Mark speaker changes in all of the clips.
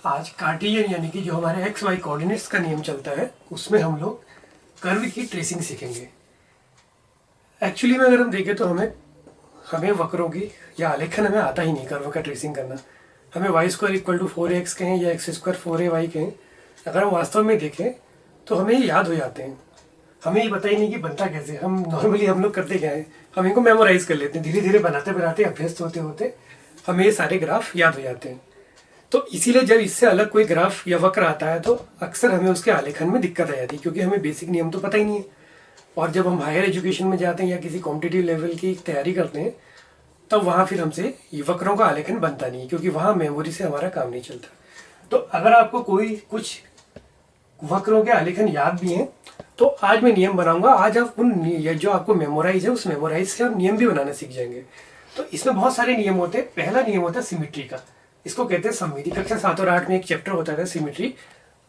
Speaker 1: आज कार्टेशियन यानी कि जो हमारे एक्स वाई कोऑर्डिनेट्स का नियम चलता है उसमें हम लोग कर्व की ट्रेसिंग सीखेंगे। एक्चुअली में अगर हम देखें तो हमें वक्रों की या आलेखन हमें आता ही नहीं कर्व का ट्रेसिंग करना। हमें Y square equal to 4x कहें या एक्स स्क्वायर 4ay कहें, अगर हम वास्तव में देखें तो हमें ये याद हो जाते हैं। हमें ये पता ही नहीं कि बनता कैसे। हम लोग करते क्या है, हम इनको मेमोराइज कर लेते हैं। धीरे धीरे बनाते बनाते अभ्यस्त होते होते हमें ये सारे ग्राफ याद हो जाते हैं। तो इसीलिए जब इससे अलग कोई ग्राफ या वक्र आता है तो अक्सर हमें उसके आलेखन में दिक्कत आ जाती है, क्योंकि हमें बेसिक नियम तो पता ही नहीं है। और जब हम हायर एजुकेशन में जाते हैं या किसी कॉम्पिटिटिव लेवल की तैयारी करते हैं तब वहाँ फिर हमसे ये वक्रों का आलेखन बनता नहीं है, क्योंकि वहाँ मेमोरी से हमारा काम नहीं चलता। तो अगर आपको कोई कुछ वक्रों के आलेखन याद भी हैं तो आज मैं नियम बनाऊंगा। आज आप जो आपको मेमोराइज है उस मेमोराइज से आप नियम भी बनाना सीख जाएंगे। तो इसमें बहुत सारे नियम होते हैं। पहला नियम होता है सिमिट्री का, इसको कहते हैं सममिति। कक्षा 7 और 8 में एक चैप्टर होता था सिमिट्री,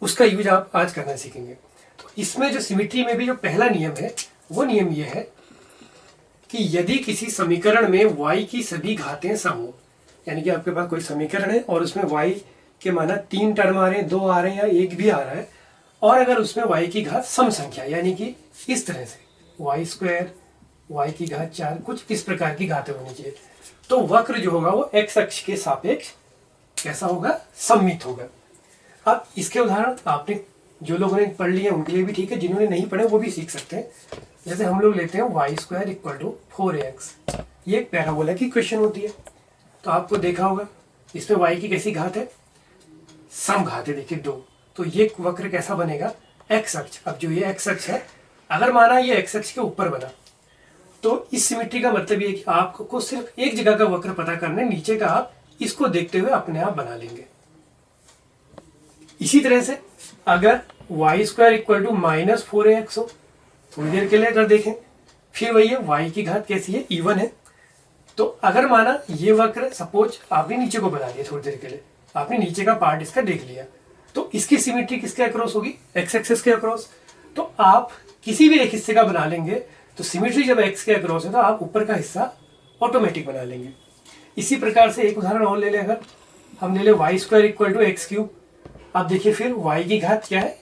Speaker 1: उसका यूज आप आज करना सीखेंगे। तो इसमें जो सिमिट्री में भी जो पहला नियम है वो नियम ये है कि यदि किसी समीकरण में y की सभी घातें सम हो, यानी कि आपके पास कोई समीकरण है और उसमें y के माना 3 टर्म आ रहे हैं, 2 आ रहे हैं या 1 भी आ रहा है, और अगर उसमें y की घात सम संख्या यानी कि इस तरह से y स्क्वायर y की घात 4 कुछ इस प्रकार की घातें होनी चाहिए, तो वक्र जो होगा वो x अक्ष के सापेक्ष कैसा होगा, सममित होगा। अब इसके उदाहरण आपने जो लोगों ने पढ़ लिए उनके लिए भी ठीक है, जिन्होंने नहीं पढ़े वो भी सीख सकते हैं। जैसे हम लोग लेते हैं y square equal to 4x, ये एक पैराबोला की क्वेश्चन होती है। तो आपको देखा होगा इसमें y की कैसी घात है, सम घात है, देखिए 2। तो ये वक्र कैसा बनेगा, x अक्ष। अब जो ये x अक्ष है, अगर माना ये x अक्ष के ऊपर बना तो इस सिमिट्री का मतलब ये कि आपको सिर्फ एक जगह का वक्र पता करना है, नीचे का आप इसको देखते हुए अपने आप बना लेंगे। इसी तरह से अगर Y square equal to -4ax हो, थोड़ी देर के लिए अगर देखें फिर वही है, y की घात कैसी है, इवन है। तो अगर माना ये वक्र, सपोज आपने नीचे को बना लिया, थोड़ी देर के लिए आपने नीचे का पार्ट इसका देख लिया, तो इसकी सिमिट्री किसके अक्रॉस होगी, x एक्सिस के अक्रॉस। तो आप किसी भी एक हिस्से का बना लेंगे तो सिमिट्री जब x के अक्रॉस है तो आप ऊपर का हिस्सा ऑटोमेटिक बना लेंगे। इसी प्रकार से एक उदाहरण और ले लें, अगर हम ले लें y square equal to x cube. अब देखिए फिर y की घात क्या है,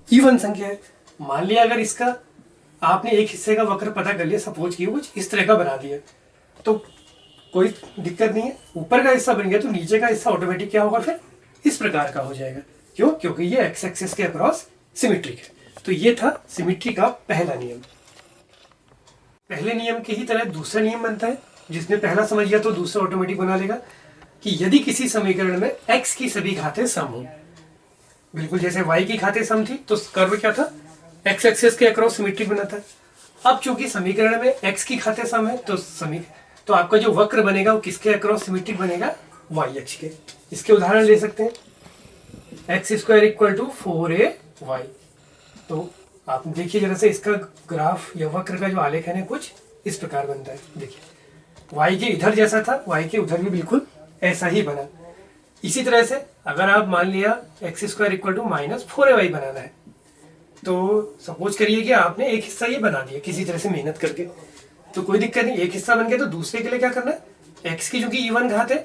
Speaker 1: इवन संख्या है। मान लिया अगर इसका आपने एक हिस्से का वक्र पता कर लिया, सपोज कि कुछ इस तरह का बना दिया, तो कोई दिक्कत नहीं है, ऊपर का हिस्सा बन गया तो नीचे का हिस्सा ऑटोमेटिक क्या होगा, फिर इस प्रकार का हो जाएगा। क्यों, क्योंकि ये एक्स एक्सिस के अक्रॉस सिमिट्रिक है। तो ये था सिमिट्री का पहला नियम। पहले नियम के ही तरह दूसरा नियम बनता है, जिसने पहला समझ लिया तो दूसरा ऑटोमेटिक बना लेगा कि यदि किसी समीकरण में x की सभी घातें सम हो, बिल्कुल जैसे y की घातें सम थी तो कर्व क्या था, x एक्सिस के अक्रॉस सिमिट्रिक बना था। अब चूंकि समीकरण में x की घातें सम है तो आपका जो वक्र बनेगा वो किसके अक्रॉस सिमिट्रिक बनेगा, y अक्ष के। इसके उदाहरण ले सकते हैं, x square equal to 4ay। तो आप देखिए जरा से इसका ग्राफ या वक्र का जो आलेखन है कुछ इस प्रकार बनता है। देखिए y के इधर जैसा था, y के उधर भी बिल्कुल ऐसा ही बना। इसी तरह से अगर आप मान लिया x square equal to -4ay बनाना है, तो सपोज करिए कि आपने एक हिस्सा ये बना दिया किसी तरह से मेहनत करके, तो कोई दिक्कत नहीं, एक हिस्सा बन गया तो दूसरे के लिए क्या करना है, x की जो कि इवन घात है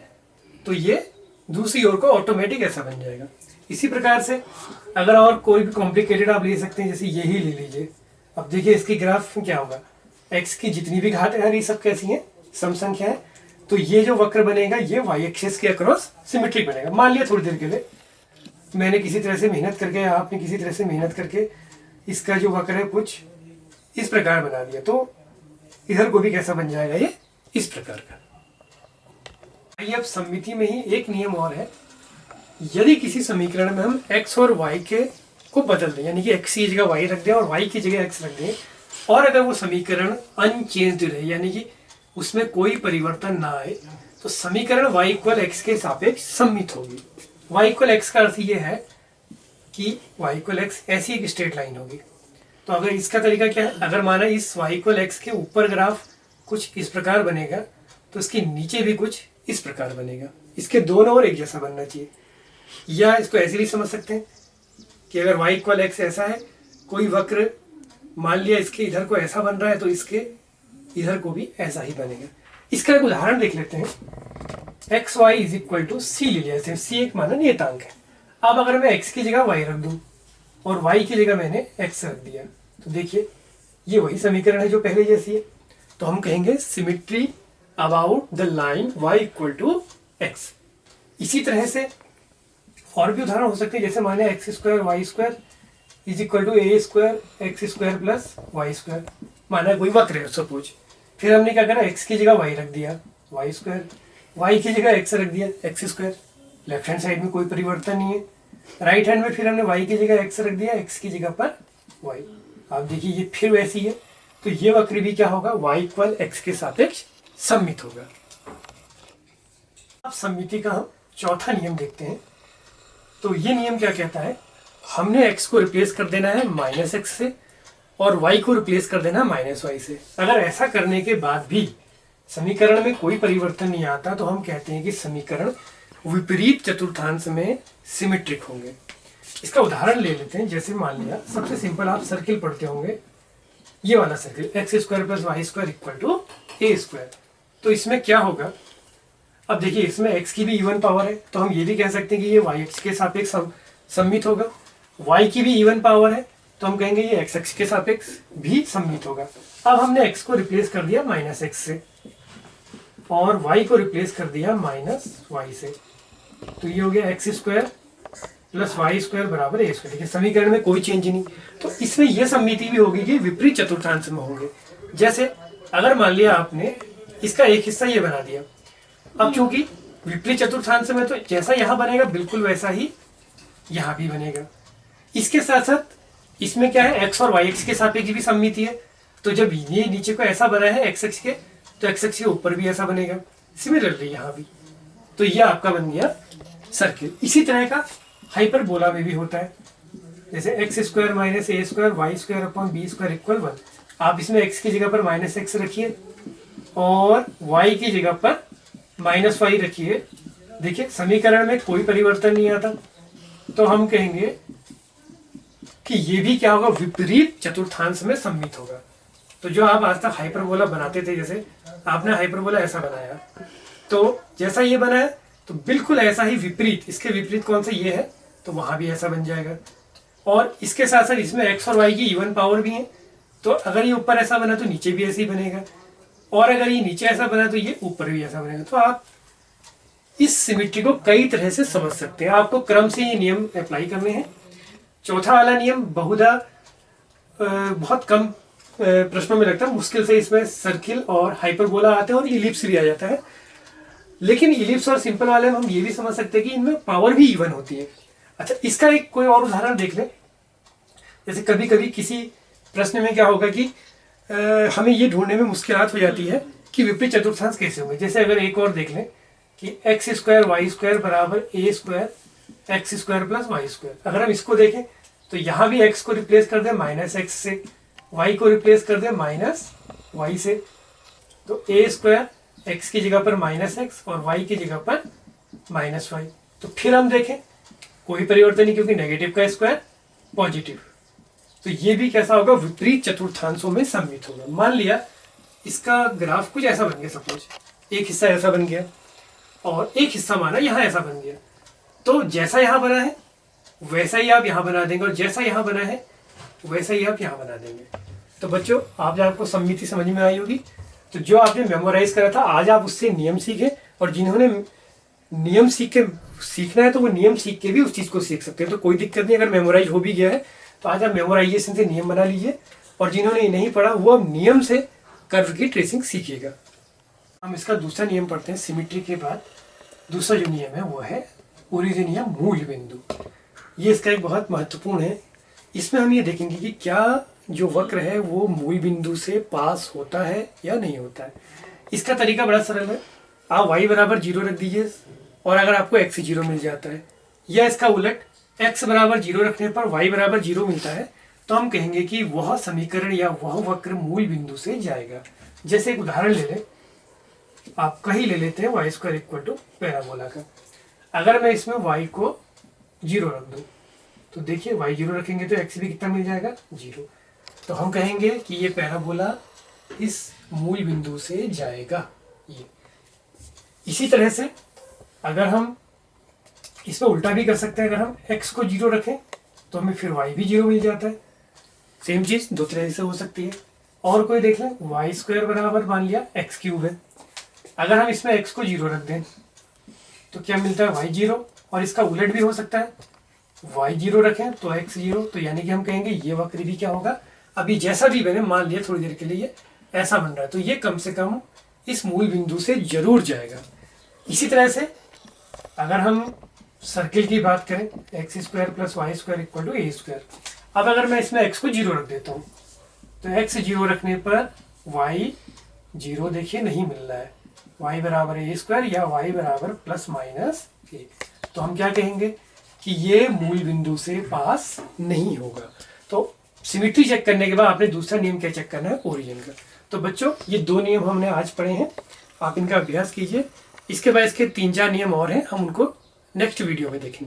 Speaker 1: तो ये दूसरी ओर को ऑटोमेटिक ऐसा बन जाएगा। इसी प्रकार से अगर और कोई भी कॉम्प्लिकेटेड आप ले सकते हैं, जैसे यही ले लीजिए। अब देखिए इसकी ग्राफ क्या होगा, x की जितनी भी घात है ये सब कैसी हैं, सम संख्या है। तो ये जो वक्र बनेगा ये y एक्सिस के अक्रॉस सिमेट्रिक बनेगा। मान लिया थोड़ी देर के लिए मैंने किसी तरह से मेहनत करके, आपने किसी तरह से मेहनत करके इसका जो वक्र है कुछ इस प्रकार बना दिया, तो इधर को भी कैसा बन जाएगा, ये इस प्रकार का। आइए अब सममिति में ही एक नियम और है, यदि किसी समीकरण में हम x और y के को बदल दें, यानी कि x की जगह y रख दें और y की जगह x रख दें, और अगर वो समीकरण अनचेंज्ड रहे यानी कि उसमें कोई परिवर्तन ना आए, तो समीकरण y इक्वल एक्स के सापेक्ष सममित होगी। y इक्वल एक्स का अर्थ ये है कि y इक्वल एक्स ऐसी एक स्ट्रेट लाइन होगी। तो अगर इसका तरीका क्या है, अगर माना इस y इक्वल एक्स के ऊपर ग्राफ कुछ इस प्रकार बनेगा तो इसके नीचे भी कुछ इस प्रकार बनेगा। इसके दोनों ओर एक जैसा बनना चाहिए। या इसको ऐसे भी समझ सकते हैं कि अगर y इक्वल एक्स ऐसा है, कोई वक्र मान लिया इसके इधर को ऐसा बन रहा है तो इसके इधर को भी ऐसा ही बनेगा। इसका एक उदाहरण देख लेते हैं। X Y is equal to C ले लिया, सी एक माना नियतांक है। अब अगर मैं x की जगह y रख दूं और y की जगह मैंने x रख दिया, तो देखिए ये वही समीकरण है जो पहले जैसी है। तो हम कहेंगे symmetry about the line y equal to x. इसी तरह से और भी उदाहरण हो सकते हैं, जैसे माने x square Y square is equal to a square x square plus Y square. माना कोई वक्र है सपोज, फिर हमने क्या करा, एक्स की जगह वाई रख दिया वाई स्क्वायर, वाई की जगह एक्स रख दिया x square. Left hand side में कोई परिवर्तन नहीं है, राइट हैंड में फिर हमने वाई की जगह एक्स रख दिया एक्स की जगह पर वाई। आप देखिए ये फिर वैसी है, तो ये वक्र भी क्या होगा, वाई इक्वल एक्स के सापेक्ष सममित होगा। अब सममिति का हम चौथा नियम देखते हैं। तो ये नियम क्या कहता है, हमने x को रिप्लेस कर देना है माइनस एक्स से और y को रिप्लेस कर देना है माइनस वाई से। अगर ऐसा करने के बाद भी समीकरण में कोई परिवर्तन नहीं आता तो हम कहते हैं कि समीकरण विपरीत चतुर्थांश में सिमेट्रिक होंगे। इसका उदाहरण ले लेते हैं। जैसे मान लिया, सबसे सिंपल, आप सर्किल पढ़ते होंगे, ये वाला circle x square plus Y square equal to a square. तो इसमें क्या होगा, अब देखिए इसमें x की भी इवन पावर है, तो हम ये भी कह सकते हैं कि ये y x के सापेक्ष सममित होगा। y की भी इवन पावर है, तो हम कहेंगे ये x के सापेक्ष भी सममित होगा। अब हमने x को रिप्लेस कर दिया माइनस एक्स से और y को रिप्लेस कर दिया माइनस वाई से, तो ये हो गया x square plus Y square बराबर ए स्क्वायर। देखिए समीकरण में कोई चेंज नहीं, तो इसमें यह सम्मिति भी होगी कि विपरीत चतुर्थांश में होंगे। जैसे अगर मान लिया आपने इसका एक हिस्सा ये बना दिया, अब चूंकि विपरीत चतुर्थांश में तो जैसा यहां बनेगा बिल्कुल वैसा ही यहां भी बनेगा। इसके साथ साथ इसमें क्या है, x और y x के सापेक्ष भी सममिति है, तो जब ये नीचे को ऐसा बना है x x के, तो x x के ऊपर भी ऐसा बनेगा, सिमिलरली यहाँ भी। तो ये आपका बन गया सर्किल। इसी तरह का हाइपरबोला में भी होता है, जैसे X square minus A square Y square upon B square equal 1। आप इसमें x की जगह पर माइनस एक्स रखिए और y की जगह पर माइनस वाई रखिए। देखिए समीकरण में कोई परिवर्तन नहीं आता, तो हम कहेंगे कि ये भी क्या होगा, विपरीत चतुर्थांश में सम्मित होगा। तो जो आप आज तक हाइपरबोला बनाते थे, जैसे आपने हाइपरबोला ऐसा बनाया, तो जैसा ये बना है तो बिल्कुल ऐसा ही विपरीत, इसके विपरीत कौन सा ये है, तो वहां भी ऐसा बन जाएगा। और इसके साथ साथ इसमें एक्स और वाई की इवन पावर भी है, तो अगर ये ऊपर ऐसा बना तो नीचे भी ऐसे ही बनेगा, और अगर ये नीचे ऐसा बना तो ये ऊपर भी ऐसा बनेगा। तो आप इस सिमिट्री को कई तरह से समझ सकते हैं, आपको क्रम से ये नियम अप्लाई करने हैं। चौथा वाला नियम बहुधा बहुत कम प्रश्नों में लगता है, मुश्किल से इसमें सर्किल और हाइपरबोला आते हैं और इलिप्स भी आ जाता है। लेकिन इलिप्स और सिंपल वाले में हम ये भी समझ सकते हैं कि इनमें पावर भी इवन होती है। अच्छा, इसका एक कोई और उदाहरण देख लें। जैसे कभी कभी किसी प्रश्न में क्या होगा कि हमें ये ढूंढने में मुश्किलात हो जाती है कि विपरीत चतुर्थांश कैसे होंगे। जैसे अगर एक और देख लें कि एक्स स्क्वायर वाई स्क्वायर बराबर ए square x square plus Y square. अगर हम इसको देखें तो यहाँ भी एक्स को रिप्लेस कर दे माइनस एक्स से, वाई को रिप्लेस कर दे माइनस वाई से, तो ए स्क्वायर एक्स की जगह पर माइनस एक्स और वाई की जगह पर माइनस वाई। तो फिर हम देखें कोई परिवर्तन नहीं, क्योंकि नेगेटिव का स्क्वायर पॉजिटिव। तो ये भी कैसा होगा, विपरीत चतुर्थांशों में सम्मित होगा। मान लिया इसका ग्राफ कुछ ऐसा बन गया, सपोज एक हिस्सा ऐसा बन गया और एक हिस्सा माना यहाँ ऐसा बन गया, तो जैसा यहाँ बना है वैसा ही आप यहाँ बना देंगे और जैसा यहाँ बना है वैसा ही आप यहाँ बना देंगे। तो बच्चों आपको सम्मिति समझ में आई होगी। तो जो आपने मेमोराइज करा था आज आप उससे नियम सीखे, और जिन्होंने नियम सीखना है तो वो नियम सीख के भी उस चीज को सीख सकते हैं। तो कोई दिक्कत नहीं, अगर मेमोराइज हो भी गया है तो आज आप मेमोराइजेशन से नियम बना लीजिए, और जिन्होंने नहीं पढ़ा वो अब नियम से कर्व की ट्रेसिंग सीखिएगा। हम इसका दूसरा नियम पढ़ते हैं। सिमिट्री के बाद दूसरा जो नियम है वो है ओरिजिन या मूल बिंदु। ये इसका एक बहुत महत्वपूर्ण है। इसमें हम ये देखेंगे कि क्या जो वक्र है वो मूल बिंदु से पास होता है या नहीं होता है। इसका तरीका बड़ा सरल है, आप y बराबर 0 रख दीजिए और अगर आपको x 0 मिल जाता है, या इसका उलट x बराबर 0 रखने पर y बराबर 0 मिलता है, तो हम कहेंगे कि वह समीकरण या वह वक्र मूल बिंदु से जाएगा। जैसे एक उदाहरण ले लें, आपका ही ले लेते हैं y square equal to parabola का। अगर मैं इसमें y को 0 रख दूं तो देखिए y 0 रखेंगे तो x भी कितना मिल जाएगा, 0। तो हम कहेंगे कि ये पैराबोला इस मूल बिंदु से जाएगा। ये इसी तरह से अगर हम इसमें उल्टा भी कर सकते हैं, अगर हम x को 0 रखें तो हमें फिर y भी 0 मिल जाता है। सेम चीज दो तरह से हो सकती है। और कोई देख लें, वाई स्क्वायर बराबर मान लिया एक्स क्यूब है, अगर हम इसमें x को 0 रख दें तो क्या मिलता है, y 0। और इसका उलट भी हो सकता है, y 0 रखें तो x 0, तो यानी कि हम कहेंगे ये वक्र भी क्या होगा, अभी जैसा भी मैंने मान लिया थोड़ी देर के लिए ऐसा बन रहा है, तो ये कम से कम इस मूल बिंदु से जरूर जाएगा। इसी तरह से अगर हम सर्किल की बात करें, x square plus Y square equal to a square, अब अगर मैं इसमें x को 0 रख देता हूँ तो x 0 रखने पर y 0 देखिए नहीं मिल रहा है, y बराबर ए स्क्वायर या y बराबर प्लस माइनस ए, तो हम क्या कहेंगे कि ये मूल बिंदु से पास नहीं होगा। तो सिमिट्री चेक करने के बाद आपने दूसरा नियम क्या चेक करना है, ओरिजिन का। तो बच्चों ये 2 नियम हमने आज पढ़े हैं, आप इनका अभ्यास कीजिए। इसके बाद इसके 3-4 नियम और हैं, हम उनको नेक्स्ट वीडियो में देखेंगे।